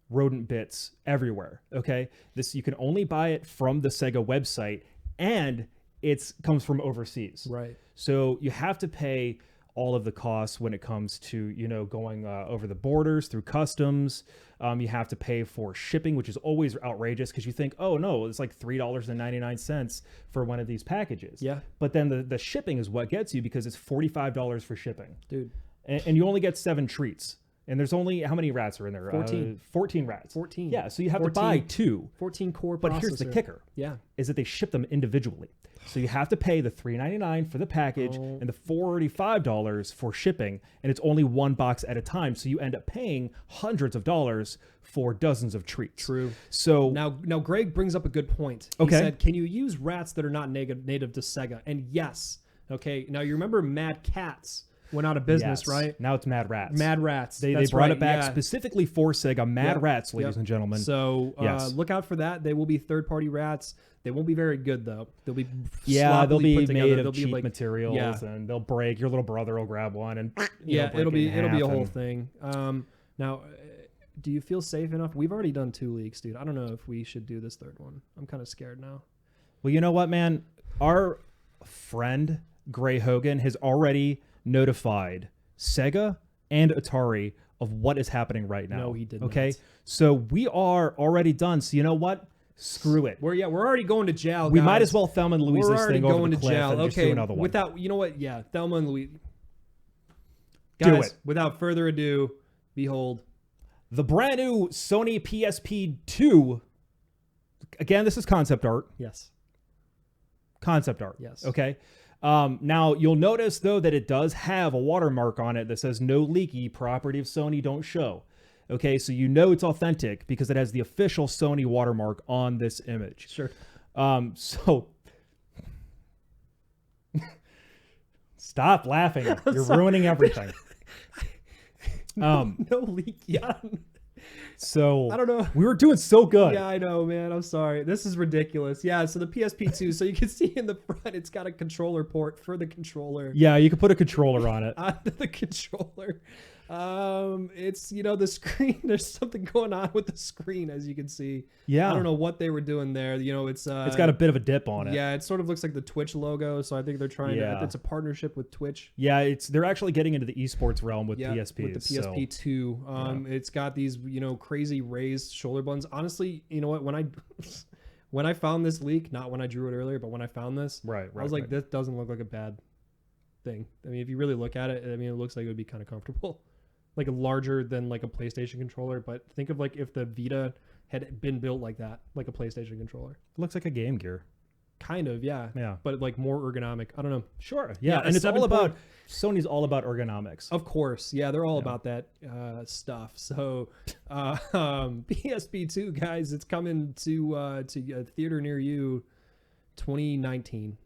rodent bits everywhere. Okay, you can only buy it from the Sega website, and it comes from overseas. Right. So you have to pay all of the costs when it comes to, going over the borders through customs. You have to pay for shipping, which is always outrageous because you think, oh no, it's like $3.99 for one of these packages. Yeah. But then the shipping is what gets you because it's $45 for shipping. Dude. And you only get 7 treats. And there's only, how many rats are in there? 14. 14 rats. 14. Yeah, so you have to buy 2. 14 core But here's the processor. kicker. Yeah. Is that they ship them individually. So you have to pay the $3.99 for the package and the $45 for shipping, and it's only 1 box at a time. So you end up paying hundreds of dollars for dozens of treats. True. So Now Greg brings up a good point. He Okay. said, can you use rats that are not native to Sega? And yes. Okay. Now you remember Mad Cats went out of business, yes, right? now it's Mad Rats. Mad Rats. They That's brought right, it back yeah. specifically for Sega. Mad Yep, Rats, ladies yep. and gentlemen. So Yes. look out for that. They will be third-party rats. They won't be very good though. They'll be Yeah, they'll sloppily be put together. made They'll of be cheap like, materials, yeah. and they'll break. Your little brother will grab one, and Yeah, break it'll it in be a half, whole and- thing. Now, do you feel safe enough? We've already done 2 leaks, dude. I don't know if we should do this third one. I'm kind of scared now. Well, you know what, man? Our friend Gray Hogan has already notified Sega and Atari of what is happening right now. No, he did Okay, not. so we are already done. So you know what? Screw it. We're already going to jail. We guys. might as well Thelma and Louise We're this already thing over going the to cliff jail. and just do Okay, another one. without you know what? Yeah, Thelma and Louise. Do Guys, it. without further ado, behold. The brand new Sony PSP 2. Again, this is concept art. Yes. Concept art. Yes. Okay. Now you'll notice though that it does have a watermark on it that says "No leaky, property of Sony, don't show." Okay, so you know it's authentic because it has the official Sony watermark on this image. Sure. So stop laughing. You're ruining everything. No leak. Yeah. So I don't know. We were doing so good. Yeah, I know, man. I'm sorry. This is ridiculous. Yeah, so the PSP2, so you can see in the front, it's got a controller port for the controller. Yeah, you could put a controller on it. Onto the controller. It's, the screen, there's something going on with the screen, as you can see. Yeah. I don't know what they were doing there. It's It's got a bit of a dip on it. Yeah, it sort of looks like the Twitch logo, so I think they're trying Yeah. to, it's a partnership with Twitch. Yeah, they're actually getting into the esports realm with Yeah, PSP. with the PSP2. It's got these, crazy raised shoulder buttons. Honestly, you know what? When I found this leak, not when I drew it earlier, but when I found this, Right. I was like, this doesn't look like a bad thing. I mean, if you really look at it, it looks like it would be kind of comfortable. Like larger than like a PlayStation controller, but think of like if the Vita had been built like that, like a PlayStation controller. It looks like a Game Gear. Kind of, yeah. Yeah. But like more ergonomic. I don't know. Sure. Yeah, Yeah, and it's all 7 about Sony's all about ergonomics. Of course, yeah, they're all about that stuff. So, PSP2, guys, it's coming to a theater near you, 2019.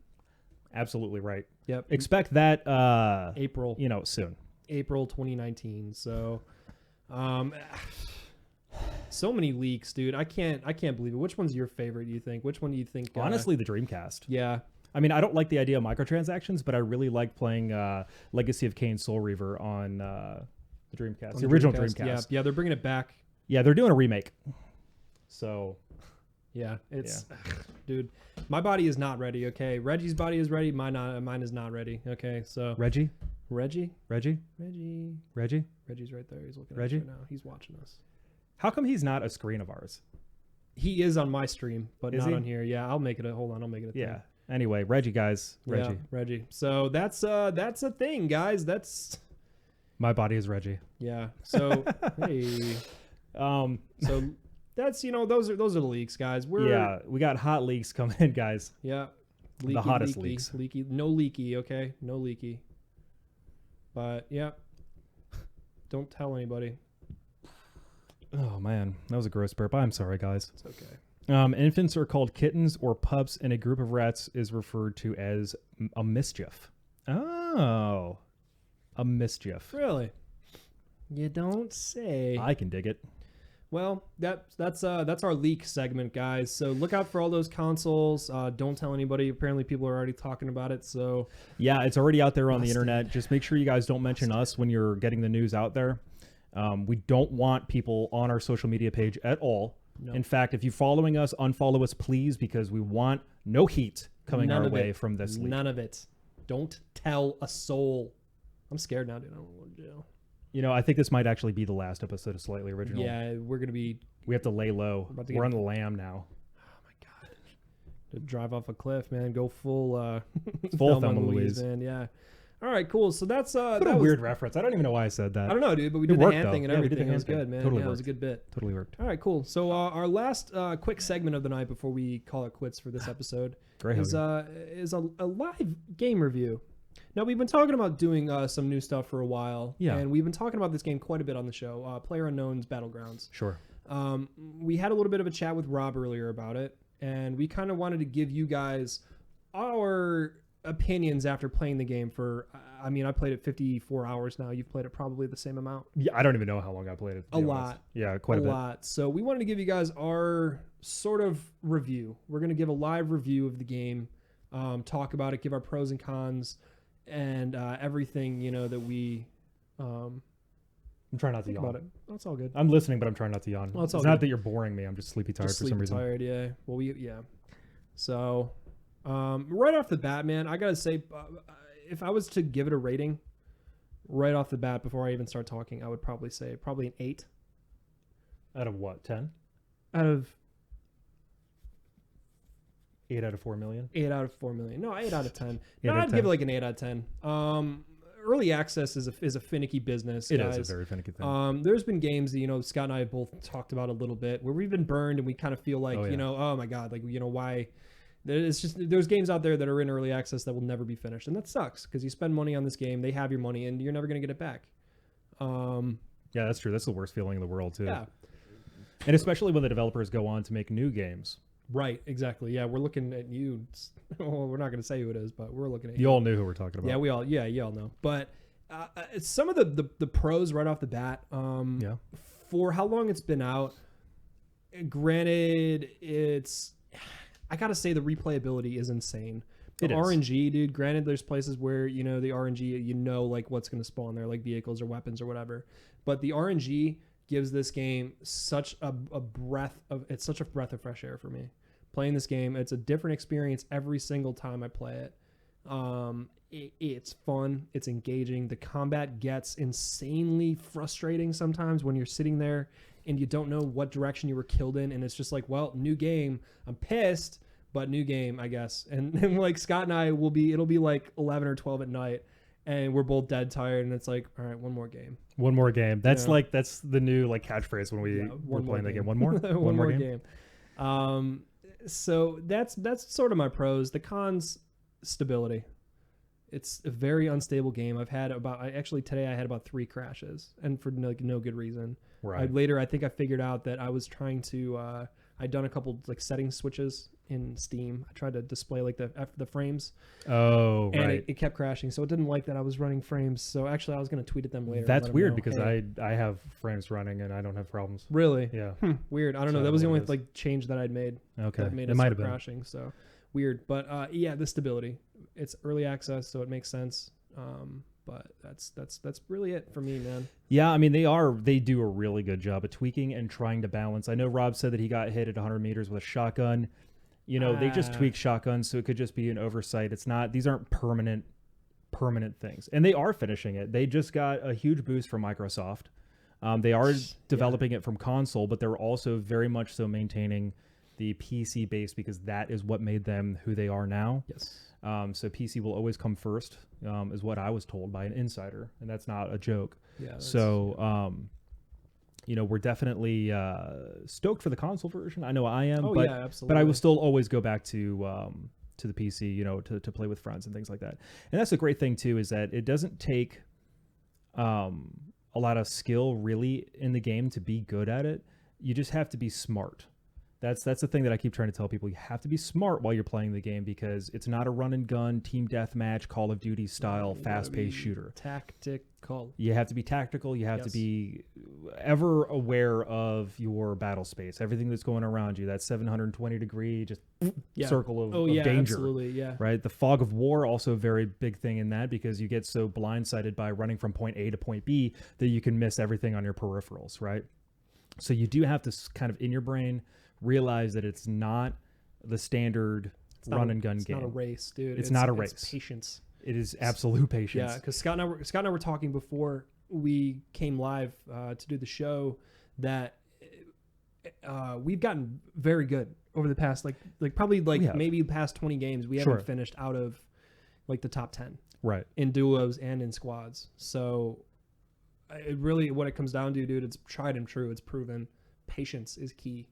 Absolutely right. Yep, Expect that April. Soon. April 2019. So, so many leaks, dude. I can't believe it. Which one's your favorite? You think? Which one do you think? Honestly, the Dreamcast. Yeah. I mean, I don't like the idea of microtransactions, but I really like playing Legacy of Kain Soul Reaver on the Dreamcast, On the original Dreamcast. Yeah, they're bringing it back. Yeah, they're doing a remake. So, Yeah, it's dude. My body is not ready. Okay, Reggie's body is ready. Mine is not ready. Okay, so Reggie, Reggie's right there. He's looking Reggie? at us right now. He's watching us. how come he's not a screen of ours? He is on my stream, but Is not he? on here. Yeah, I'll make it a. Hold on, I'll make it a thing. Yeah. Anyway, Reggie, guys. Reggie. Yeah, Reggie. So that's a thing, guys. That's My body is Reggie. yeah. So hey, so that's those are the leaks, guys. Yeah, we got hot leaks coming in, guys. Yeah. The hottest leaks. Leaky. No leaky, okay? No leaky. But yeah. Don't tell anybody. Oh man, that was a gross burp. I'm sorry, guys. It's okay. Infants are called kittens or pups, and a group of rats is referred to as a mischief. Oh, a mischief. Really? You don't say. I can dig it. Well, that's our leak segment, guys. So look out for all those consoles. Don't tell anybody. Apparently, people are already talking about it. So Yeah, it's already out there on the internet. Just make sure you guys don't mention us when you're getting the news out there. We don't want people on our social media page at all. No. In fact, if you're following us, unfollow us, please, because we want no heat coming None our of way it. from this leak. None of it. Don't tell a soul. I'm scared now, dude. I don't want to go to jail. You know, I think this might actually be the last episode of Slightly Original. Yeah, we're gonna be. We have to lay low. We're on the lam now. Oh my god! To drive off a cliff, man. Go full. Full Thelma Thelma and Louise. man. Yeah. All right, cool. So that's What that a was, weird reference. I don't even know why I said that. I don't know, dude, but we It did the worked, hand though. thing and Yeah, we did everything. the It was hand thing. good, man. Totally yeah, it was a worked. good bit. Totally worked. All right, cool. So our last quick segment of the night before we call it quits for this episode Great. is a live game review. Now we've been talking about doing some new stuff for a while, Yeah. and we've been talking about this game quite a bit on the show. PlayerUnknown's Battlegrounds. Sure. We had a little bit of a chat with Rob earlier about it, and we kind of wanted to give you guys our opinions after playing the game for. I mean, I played it 54 hours now. You've played it probably the same amount. Yeah, I don't even know how long I played it. to A be lot. honest. Yeah, quite a bit. lot. So we wanted to give you guys our sort of review. We're going to give a live review of the game, talk about it, give our pros and cons, and everything that we I'm trying not to think yawn. about it. That's all good. I'm listening, but I'm trying not to yawn. Well, it's it's all not good. that you're boring me. I'm just sleepy tired Just for some sleepy reason. tired, yeah. Well, yeah. So, right off the bat, man, I gotta say, if I was to give it a rating, right off the bat, before I even start talking, I would probably say an 8 Out of what? 10? out of 8 out of 4 million? 8 out of 4 million. No, 8 out of 10. 8 No, out of I'd give 10. it like an 8 out of 10. Early access is a finicky business, It guys. is a very finicky thing. There's been games that Scott and I have both talked about a little bit where we've been burned and we kind of feel like Oh, yeah. oh my god, like why. It's just there's games out there that are in early access that will never be finished, and that sucks because you spend money on this game, they have your money, and you're never gonna get it back. Yeah, that's true. That's the worst feeling in the world, too. Yeah, And especially when the developers go on to make new games. right, exactly. Yeah, we're looking at you. Well, we're not gonna say who it is, but we're looking at You all knew who we're talking about. Yeah, you all know. But some of the pros right off the bat. Yeah. For how long it's been out. Granted, I gotta say the replayability is insane. The It is. RNG, dude. Granted, there's places where the RNG, like what's gonna spawn there, like vehicles or weapons or whatever. But the RNG gives this game such a breath of fresh air for me. Playing this game, it's a different experience every single time I play it. It's fun. It's engaging. The combat gets insanely frustrating sometimes when you're sitting there and you don't know what direction you were killed in, and it's just like, well, new game. I'm pissed, but new game, I guess. And like Scott and I it'll be like 11 or 12 at night, and we're both dead tired, and it's like, all right, one more game. One more game. That's Yeah. that's the new catchphrase when we were playing the game. One more? One more game. So that's sort of my pros. The cons, stability. It's a very unstable game. Today I had about 3 crashes, and for no good reason. Right. I think I figured out that I was trying to. I'd done a couple settings switches in Steam. I tried to display the frames, Oh, and right. it kept crashing. So it didn't like that I was running frames. So actually, I was going to tweet at them later. and That's let them weird know, because hey, I have frames running and I don't have problems. really Yeah. weird. I don't So know. That was the what only it is. change that I'd made. Okay. That made It it might start have been. crashing. So weird, but yeah, the stability. It's early access, so it makes sense. But that's really it for me, man. Yeah, I mean they do a really good job of tweaking and trying to balance. I know Rob said that he got hit at 100 meters with a shotgun. They just tweak shotguns, so it could just be an oversight. These aren't permanent things, and they are finishing it. They just got a huge boost from Microsoft. They are developing it from console, but they're also very much so maintaining the PC base because that is what made them who they are now. Yes. So PC will always come first, is what I was told by an insider, and that's not a joke. Yeah. So, we're definitely stoked for the console version. I know I am, Oh, but yeah, absolutely. but I will still always go back to the PC, to play with friends and things like that. And that's a great thing too, is that it doesn't take a lot of skill really in the game to be good at it. You just have to be smart. That's the thing that I keep trying to tell people. You have to be smart while you're playing the game because it's not a run and gun, team deathmatch, Call of Duty style, You gotta fast-paced be shooter. Tactical. You have to be tactical. You have to Yes. be ever aware of your battle space, everything that's going around you. That 720-degree just Yeah. circle of, Oh of yeah, danger. absolutely. Yeah. Right? The fog of war, also a very big thing in that because you get so blindsided by running from point A to point B that you can miss everything on your peripherals, right? So you do have to kind of in your brain realize that it's not the standard It's not run a- and gun it's game. not a race, dude. It's not a race. It's patience. It is absolute patience. Yeah, because Scott and I were talking before we came live to do the show that we've gotten very good over the past like probably maybe past 20 games. We haven't finished out of like the top 10 Right. in duos and in squads. So it really, what it comes down to, dude, it's tried and true. It's proven. Patience is key.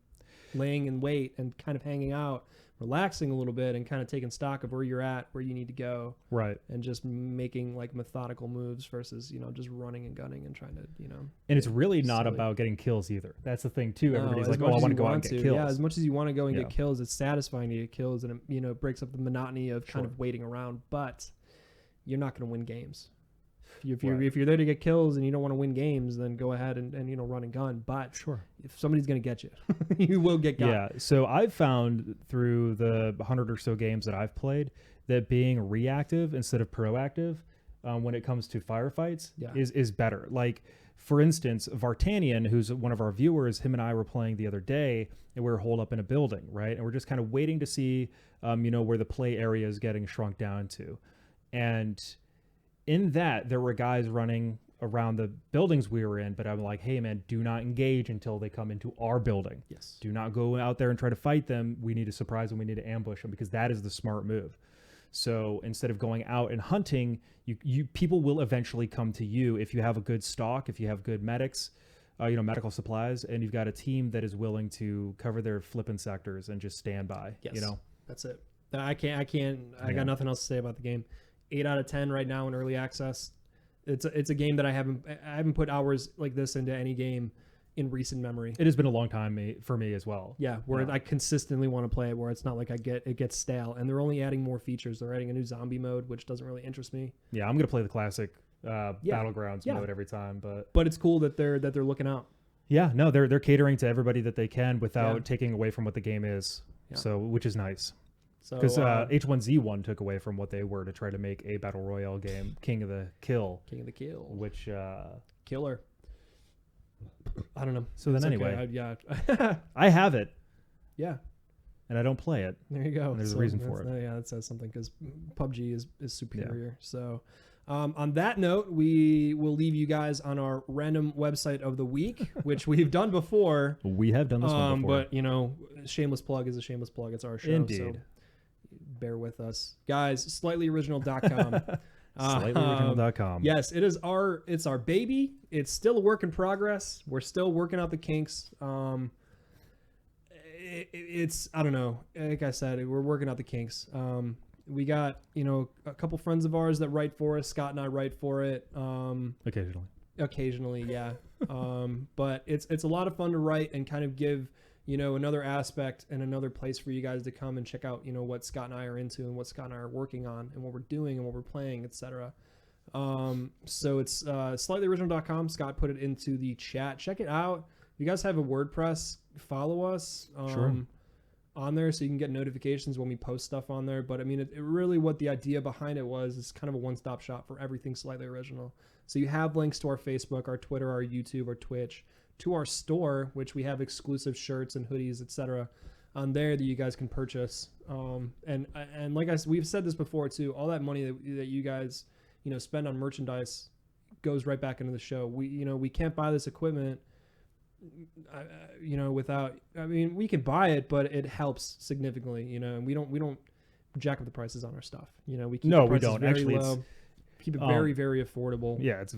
Laying in wait and kind of hanging out, relaxing a little bit, and kind of taking stock of where you're at, where you need to go. Right. And just making like methodical moves versus, just running and gunning and trying to, And it's really not silly. about getting kills either. That's the thing too. Everybody's as like, much oh, I as want to you go out and want get to. kills. Yeah, as much as you want to go and Yeah. get kills, it's satisfying to get kills, and it breaks up the monotony of kind of waiting around. But you're not going to win games. If you're there to get kills and you don't want to win games, then go ahead and run and gun. But if somebody's going to get you, you will get got. Yeah. So I've found through the 100 or so games that I've played that being reactive instead of proactive when it comes to firefights is better. Like, for instance, Vartanian, who's one of our viewers, him and I were playing the other day, and we were holed up in a building, right? And we're just kind of waiting to see, where the play area is getting shrunk down to. And in that, there were guys running around the buildings we were in, but I'm like, hey, man, do not engage until they come into our building. Yes. Do not go out there and try to fight them. We need to surprise them. We need to ambush them, because that is the smart move. So instead of going out and hunting, you people will eventually come to you if you have a good stock, if you have good medics, medical supplies, and you've got a team that is willing to cover their flipping sectors and just stand by. Yes. That's it. I got nothing else to say about the game. 8 out of 10 right now in early access. It's a game that I haven't put hours like this into any game in recent memory. It has been a long time for me as well. Yeah, where I consistently want to play it, where it's not like it gets stale. And they're only adding more features. They're adding a new zombie mode, which doesn't really interest me. Yeah, I'm gonna play the classic Battlegrounds mode every time, but it's cool that they're looking out. Yeah, no, they're catering to everybody that they can without taking away from what the game is. Yeah. So, which is nice. So Because H1Z1 took away from what they were to try to make a battle royale game, King of the Kill, which killer. I don't know. So then It's anyway, okay. I have it. Yeah. And I don't play it. There you go. And there's a reason for it. Yeah, that says something, because PUBG is superior. Yeah. So on that note, we will leave you guys on our random website of the week, which we've done before. We have done this one before. But, shameless plug is a shameless plug. It's our show. Indeed. So bear with us. Guys, slightlyoriginal.com. Slightlyoriginal.com. Yes, it's our baby. It's still a work in progress. We're still working out the kinks. It's I don't know. Like I said, we're working out the kinks. We got a couple friends of ours that write for us. Scott and I write for it. Occasionally, yeah. But it's a lot of fun to write and kind of give another aspect and another place for you guys to come and check out what Scott and I are into and what Scott and I are working on and what we're doing and what we're playing, etc. So it's slightlyoriginal.com. Scott put it into the chat. Check it out. If you guys have a WordPress, follow us on there so you can get notifications when we post stuff on there. But I mean, it really, what the idea behind it was, is kind of a one-stop shop for everything Slightly Original. So you have links to our Facebook, our Twitter, our YouTube, our Twitch, to our store, which we have exclusive shirts and hoodies, etc. on there that you guys can purchase. And like we've said this before too, all that money that you guys spend on merchandise goes right back into the show. We can't buy this equipment without, we can buy it, but it helps significantly, and we don't jack up the prices on our stuff. We keep the prices very low, keep it very, very affordable. Yeah, it's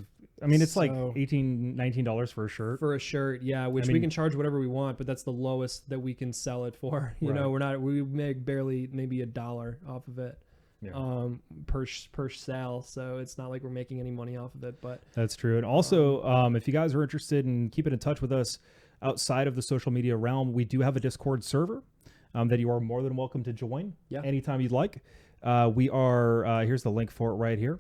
like $18, $19 for a shirt. For a shirt, yeah, which we can charge whatever we want, but that's the lowest that we can sell it for. We make barely maybe $1 off of it. Yeah. Per sale, so it's not like we're making any money off of it. But that's true. And also, if you guys are interested in keeping in touch with us outside of the social media realm, we do have a Discord server that you are more than welcome to join anytime you'd like. We are here's the link for it right here.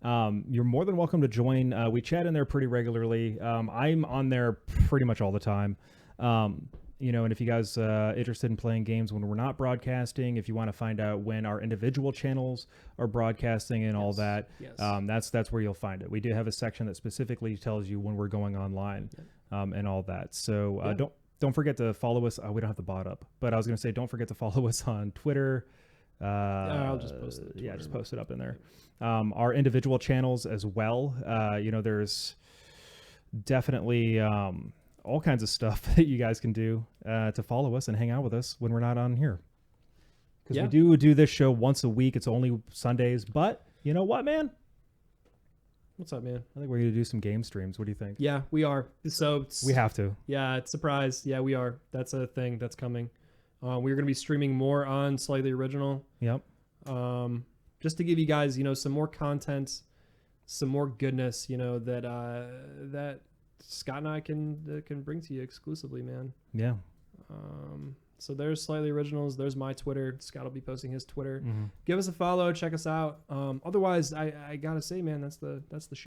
You're more than welcome to join. We chat in there pretty regularly. I'm on there pretty much all the time. And if you guys interested in playing games when we're not broadcasting, if you want to find out when our individual channels are broadcasting and all that, that's where you'll find it. We do have a section that specifically tells you when we're going online and all that. So don't forget to follow us. We don't have the bot up, but I was going to say, don't forget to follow us on Twitter, I'll just post it. Yeah, just post it up in there. Our individual channels as well. There's definitely all kinds of stuff that you guys can do to follow us and hang out with us when we're not on here. Because we do this show once a week. It's only Sundays, but you know what, man? What's up, man? I think we're going to do some game streams. What do you think? Yeah, we are. So We have to. Yeah, it's surprise. Yeah, we are. That's a thing that's coming. We're going to be streaming more on Slightly Original. Yep. Just to give you guys, some more content, some more goodness, that that Scott and I can bring to you exclusively, man. Yeah. So there's Slightly Originals. There's my Twitter. Scott will be posting his Twitter. Mm-hmm. Give us a follow. Check us out. Otherwise, I gotta say, man, that's the show.